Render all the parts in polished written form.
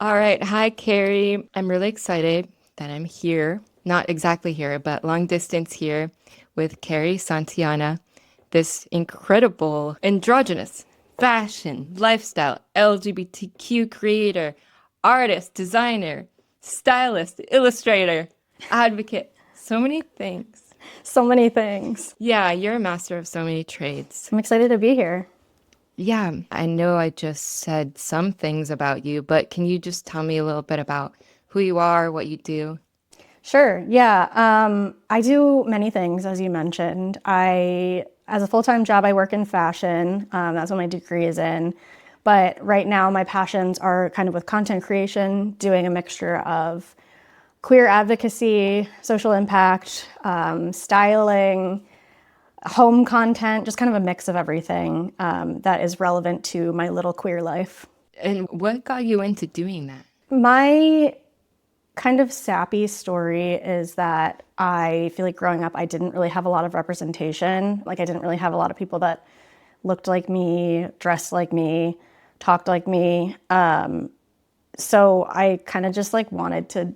All right. Hi, Kary. I'm really excited that I'm here. Not exactly here, but long distance here with Kary Santayana, this incredible androgynous fashion, lifestyle, LGBTQ creator, artist, designer, stylist, illustrator, advocate. So many things. So many things. Yeah, you're a master of so many trades. I'm excited to be here. Yeah, I know I just said some things about you, but can you just tell me a little bit about who you are, what you do? Sure. Yeah. I do many things, as you mentioned. As a full-time job, I work in fashion. That's what my degree is in. But right now, my passions are kind of with content creation, doing a mixture of queer advocacy, social impact, styling, home content, just kind of a mix of everything that is relevant to my little queer life. And what got you into doing that? My kind of sappy story is that I feel like growing up, I didn't really have a lot of representation. Like, I didn't really have a lot of people that looked like me, dressed like me, talked like me. So I kind of just like wanted to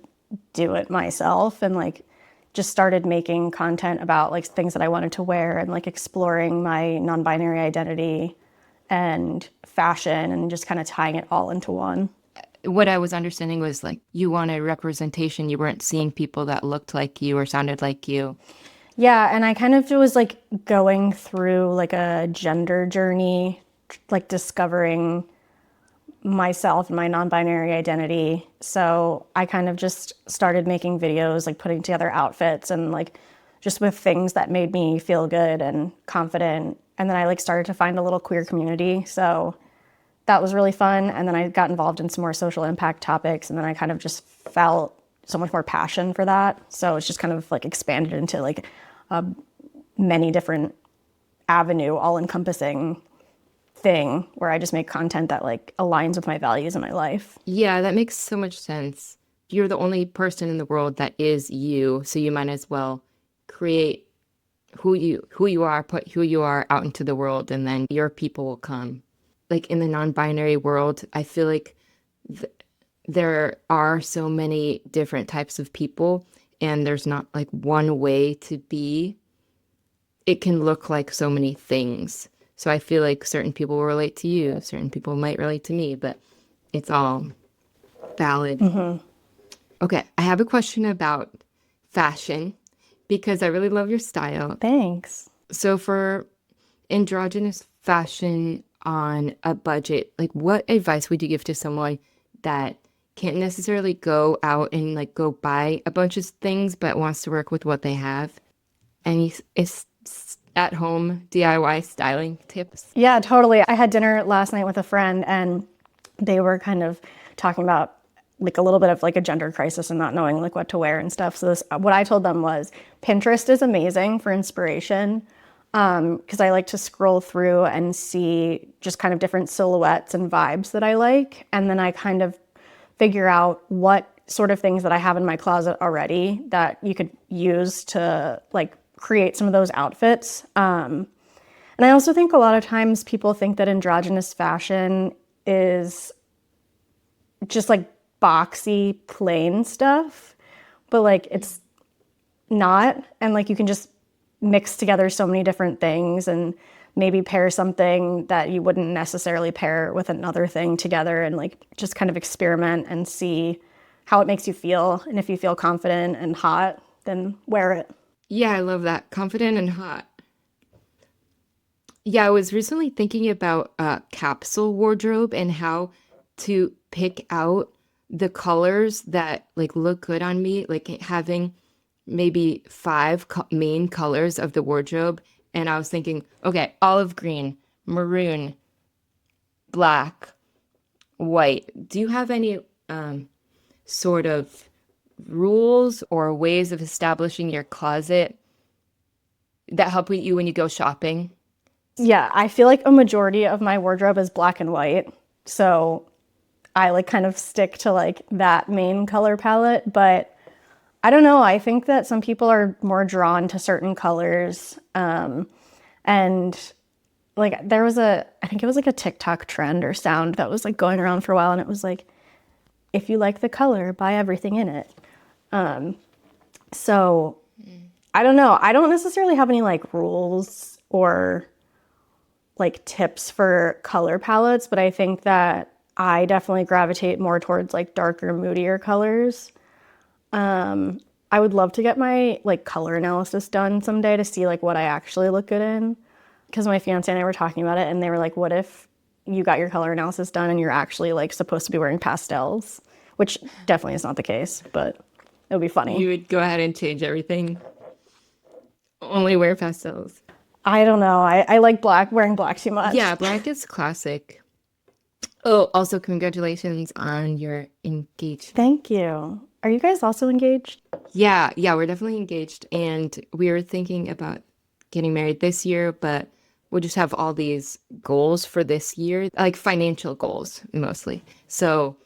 do it myself and like just started making content about like things that I wanted to wear and like exploring my non-binary identity and fashion and just kind of tying it all into one. What I was understanding was like you wanted representation. You weren't seeing people that looked like you or sounded like you. Yeah, and I kind of was like going through like a gender journey, like discovering myself and my non-binary identity. So I kind of just started making videos, like putting together outfits and like just with things that made me feel good and confident. And then I like started to find a little queer community. So that was really fun. And then I got involved in some more social impact topics. And then I kind of just felt so much more passion for that. So it's just kind of like expanded into like many different avenue, all encompassing thing where I just make content that like aligns with my values in my life. Yeah, that makes so much sense. You're the only person in the world that is you, so you might as well create who you are, put who you are out into the world, and then your people will come. Like in the non-binary world, I feel like th there are so many different types of people, and there's not like one way to be. It can look like so many things. So I feel like certain people will relate to you, certain people might relate to me, but it's all valid. Okay, I have a question about fashion because I really love your style. Thanks. So for androgynous fashion on a budget, like what advice would you give to someone that can't necessarily go out and like go buy a bunch of things but wants to work with what they have? Any at home DIY styling tips? Yeah, totally. I had dinner last night with a friend and they were kind of talking about like a little bit of like a gender crisis and not knowing like what to wear and stuff. So what I told them was Pinterest is amazing for inspiration because I like to scroll through and see just kind of different silhouettes and vibes that I like. And then I kind of figure out what sort of things that I have in my closet already that you could use to like create some of those outfits. And I also think a lot of times people think that androgynous fashion is just like boxy, plain stuff, but like it's not. And like you can just mix together so many different things and maybe pair something that you wouldn't necessarily pair with another thing together and like just kind of experiment and see how it makes you feel. And if you feel confident and hot, then wear it. Yeah, I love that. Confident and hot. Yeah, I was recently thinking about capsule wardrobe and how to pick out the colors that like look good on me, like having maybe five co main colors of the wardrobe. And I was thinking, okay, olive green, maroon, black, white. Do you have any sort of rules or ways of establishing your closet that help you when you go shopping? Yeah, I feel like a majority of my wardrobe is black and white. So I like kind of stick to like that main color palette, but I don't know. I think that some people are more drawn to certain colors. And like I think it was like a TikTok trend or sound that was like going around for a while and it was like if you like the color, buy everything in it. So I don't know. I don't necessarily have any like rules or like tips for color palettes, but I think that I definitely gravitate more towards like darker, moodier colors. I would love to get my like color analysis done someday to see like what I actually look good in. Because my fiance and I were talking about it and they were like, what if you got your color analysis done and you're actually like supposed to be wearing pastels? Which definitely is not the case, but it would be funny. You would go ahead and change everything. Only wear pastels. I don't know. I like black, wearing black too much. Yeah, black is classic. Oh, also congratulations on your engagement. Thank you. Are you guys also engaged? Yeah, we're definitely engaged. And we were thinking about getting married this year, but we'll just have all these goals for this year, like financial goals mostly. So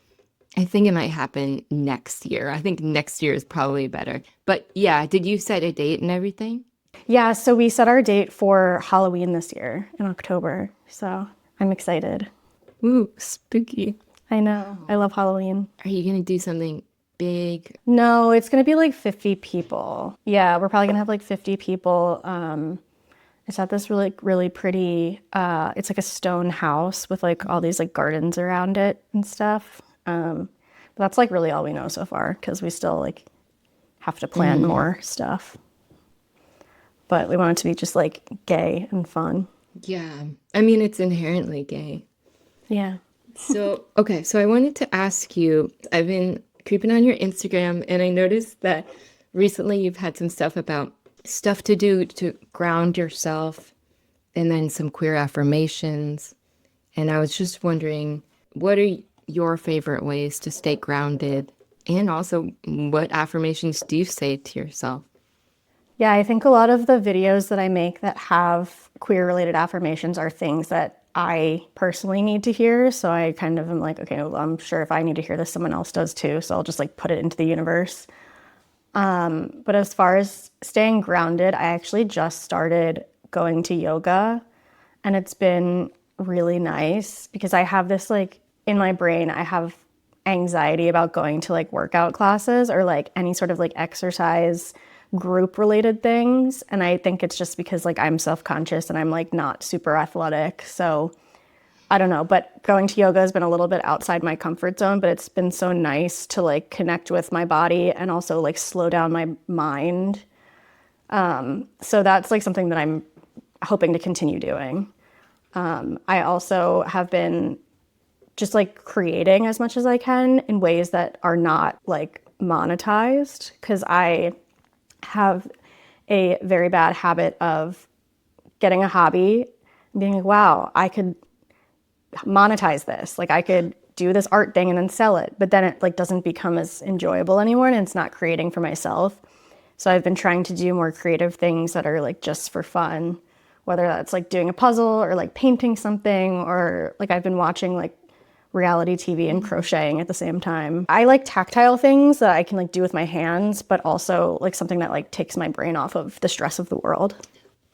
I think it might happen next year. I think next year is probably better. But yeah, did you set a date and everything? Yeah, so we set our date for Halloween this year in October. So I'm excited. Ooh, spooky. I know. I love Halloween. Are you gonna do something big? No, it's going to be like 50 people. Yeah, we're probably going to have like 50 people. It's at this really pretty, it's like a stone house with like all these like gardens around it and stuff. But that's like really all we know so far because we still like have to plan more stuff. But we want it to be just like gay and fun. Yeah. I mean, it's inherently gay. Yeah. So, okay, so I wanted to ask you, I've been creeping on your Instagram and I noticed that recently you've had some stuff about stuff to do to ground yourself and then some queer affirmations. And I was just wondering, what are your favorite ways to stay grounded? And also, what affirmations do you say to yourself? Yeah, I think a lot of the videos that I make that have queer related affirmations are things that I personally need to hear. So I kind of am like, okay, well, I'm sure if I need to hear this, someone else does too. So I'll just like put it into the universe. But as far as staying grounded, I actually just started going to yoga and it's been really nice because I have this like in my brain, I have anxiety about going to like workout classes or like any sort of like exercise group related things. And I think it's just because like I'm self-conscious and I'm like not super athletic. So I don't know, but going to yoga has been a little bit outside my comfort zone, but it's been so nice to like connect with my body and also like slow down my mind. So that's like something that I'm hoping to continue doing. I also have been just like creating as much as I can in ways that are not like monetized because I have a very bad habit of getting a hobby and being like, wow, I could monetize this. Like I could do this art thing and then sell it, but then it like doesn't become as enjoyable anymore and it's not creating for myself. So I've been trying to do more creative things that are like just for fun, whether that's like doing a puzzle or like painting something or like I've been watching like reality TV and crocheting at the same time. I like tactile things that I can like do with my hands, but also like something that like takes my brain off of the stress of the world.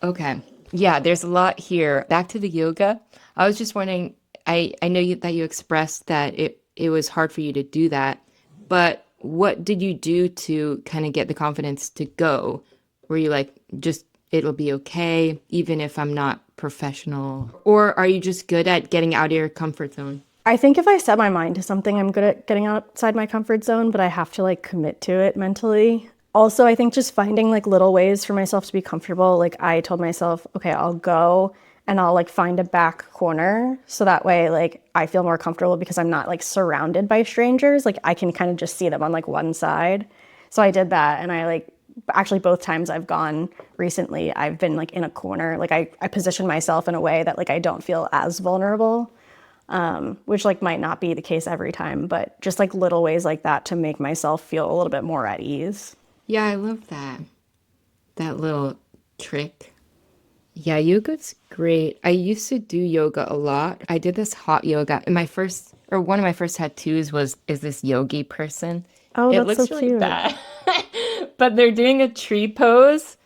Okay. Yeah, there's a lot here. Back to the yoga. I was just wondering, I know that you expressed that it was hard for you to do that, but what did you do to kind of get the confidence to go? Were you like, just, it'll be okay, even if I'm not professional? Or are you just good at getting out of your comfort zone? I think if I set my mind to something, I'm good at getting outside my comfort zone, but I have to like commit to it mentally. Also, I think just finding like little ways for myself to be comfortable. Like I told myself, okay, I'll go and I'll like find a back corner. So that way, like I feel more comfortable because I'm not like surrounded by strangers. Like I can kind of just see them on like one side. So I did that. And I like, actually both times I've gone recently, I've been like in a corner. Like I position myself in a way that like I don't feel as vulnerable. Which like might not be the case every time, but just like little ways like that to make myself feel a little bit more at ease. Yeah, I love that. That little trick. Yeah, yoga's great. I used to do yoga a lot. I did this hot yoga. And one of my first tattoos is this yogi person. Oh, It that's looks so really cute. bad. But they're doing a tree pose.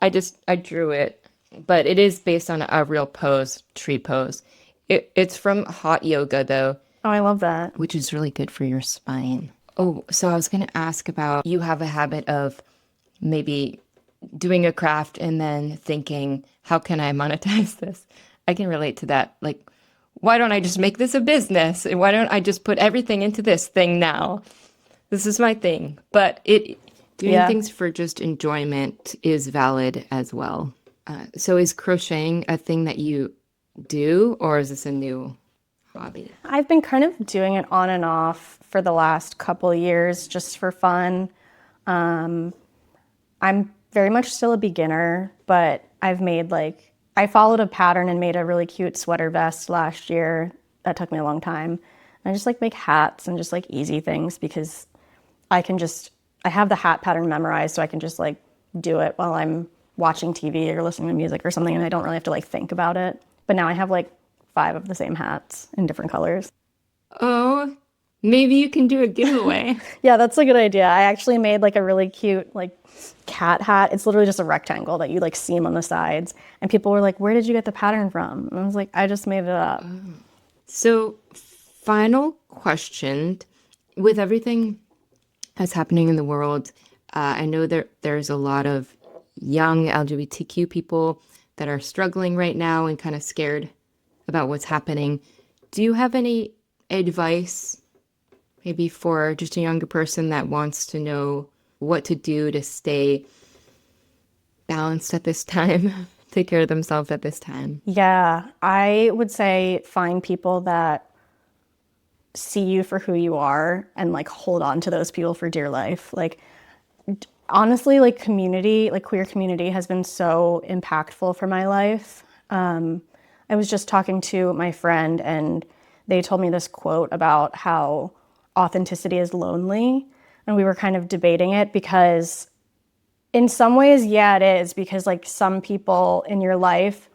I drew it, but it is based on a real pose, tree pose. It's from hot yoga though. Oh, I love that. which is really good for your spine. Oh, so I was going to ask about you have a habit of maybe doing a craft and then thinking, how can I monetize this? I can relate to that. Like, why don't I just make this a business? And why don't I just put everything into this thing now? This is my thing. But doing Yeah. things for just enjoyment is valid as well. So is crocheting a thing that you do, or is this a new hobby? I've been kind of doing it on and off for the last couple of years just for fun. I'm very much still a beginner, but I followed a pattern and made a really cute sweater vest last year. That took me a long time. I just like make hats and just like easy things because I have the hat pattern memorized so I can just like do it while I'm watching TV or listening to music or something and I don't really have to like think about it. But now I have like 5 of the same hats in different colors. Oh, maybe you can do a giveaway. Yeah, that's a good idea. I actually made like a really cute like cat hat. It's literally just a rectangle that you like seam on the sides. And people were like, "Where did you get the pattern from?" And I was like, "I just made it up." So, final question. With everything that's happening in the world, I know there's a lot of young LGBTQ people that are struggling right now and kind of scared about what's happening. Do you have any advice, maybe for just a younger person that wants to know what to do to stay balanced at this time, take care of themselves at this time? Yeah, I would say find people that see you for who you are and like hold on to those people for dear life. Like honestly, like community, like queer community has been so impactful for my life. I was just talking to my friend and they told me this quote about how authenticity is lonely. And we were kind of debating it because in some ways, yeah, it is because like some people in your life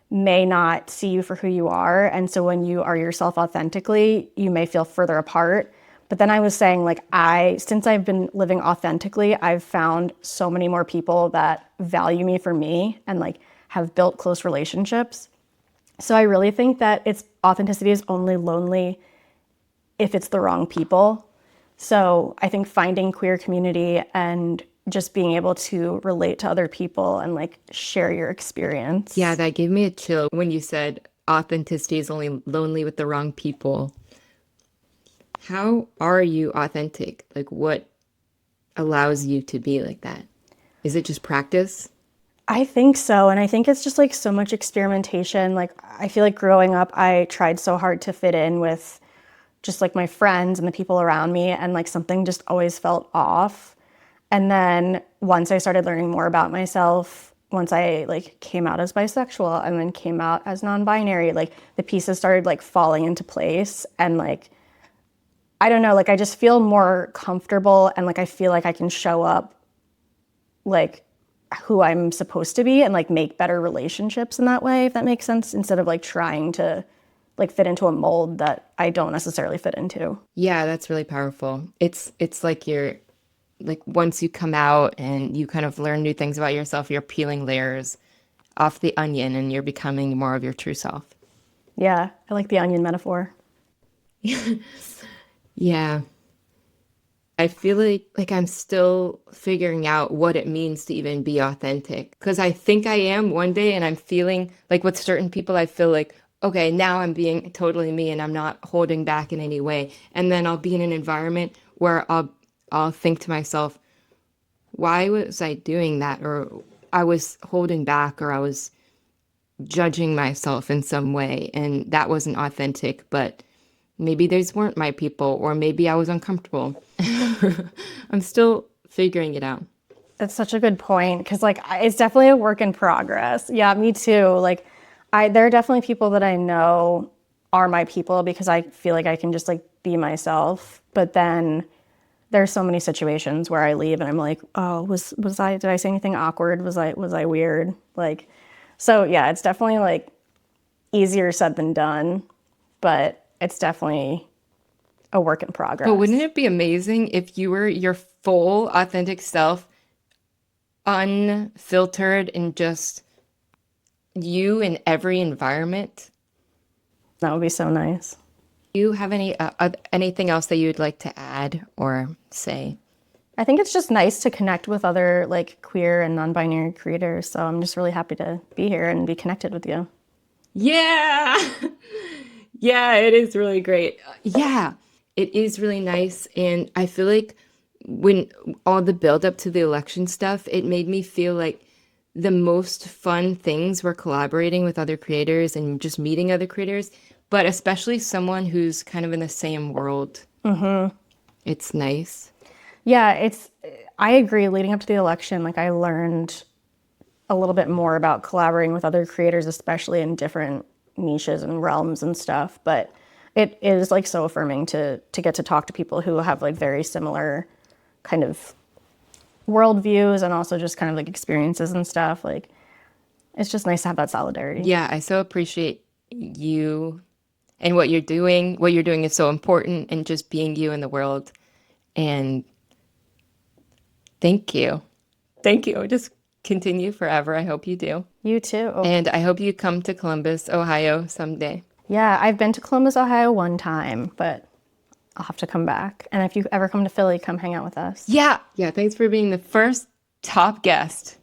may not see you for who you are. And so when you are yourself authentically, you may feel further apart. But then I was saying, like, since I've been living authentically, I've found so many more people that value me for me and like have built close relationships. So I really think that authenticity is only lonely if it's the wrong people. So I think finding queer community and just being able to relate to other people and like share your Yeah, experience. that gave me a chill when you said authenticity is only lonely with the wrong people. How are you authentic? Like, what allows you to be like that? Is it just practice? I think so. And I think it's just like so much experimentation. Like, I feel like growing up, I tried so hard to fit in with just like my friends and the people around me, and like something just always felt off. And then once I started learning more about myself, once I like came out as bisexual and then came out as non-binary, like the pieces started like falling into place and like I don't know, like I just feel more comfortable and like I feel like I can show up like who I'm supposed to be and like make better relationships in that way, if that makes sense, instead of like trying to like fit into a mold that I don't necessarily fit into. Yeah, that's really powerful. It's like you're like once you come out and you kind of learn new things about yourself, you're peeling layers off the onion and you're becoming more of your true self. Yeah, I like the onion metaphor. Yeah. I feel like I'm still figuring out what it means to even be authentic. Because I think I am one day and I'm feeling like with certain people I feel like, okay, now I'm being totally me and I'm not holding back in any way. And then I'll be in an environment where I'll think to myself, why was I doing that? Or I was holding back or I was judging myself in some way and that wasn't authentic, but maybe these weren't my people, or maybe I was uncomfortable. I'm still figuring it out. That's such a good point because like it's definitely a work in progress. Yeah, me too. Like there are definitely people that I know are my people because I feel like I can just like be myself. But then there's so many situations where I leave and I'm like, oh, was I did I say anything awkward? Was I weird? Like so yeah, it's definitely like easier said than done, but it's definitely a work in But wouldn't progress. it be amazing if you were your full authentic self, unfiltered and just you in every environment? That would be so nice. Do you have anything else that you'd like to add or say? I think it's just nice to connect with other like queer and non-binary creators. So I'm just really happy to be here and be connected with you. Yeah. Yeah, it is really great. Yeah, it is really nice. And I feel like when all the build up to the election stuff, it made me feel like the most fun things were collaborating with other creators and just meeting other creators, but especially someone who's kind of in the same world. It's nice. Yeah, I agree. Leading up to the election, like I learned a little bit more about collaborating with other creators, especially in different niches and realms and stuff. But it is like so affirming to get to talk to people who have like very similar kind of worldviews and also just kind of like experiences and stuff. Like it's just nice to have that solidarity. Yeah, I so appreciate you and what you're doing. What you're doing is so important and just being you in the world. And thank you. Thank you. Just continue forever. I hope you do. You too. And I hope you come to Columbus, Ohio someday. Yeah, I've been to Columbus, Ohio one time, but I'll have to come back. And if you ever come to Philly, come hang out with us. Yeah. Yeah. Thanks for being the first top guest.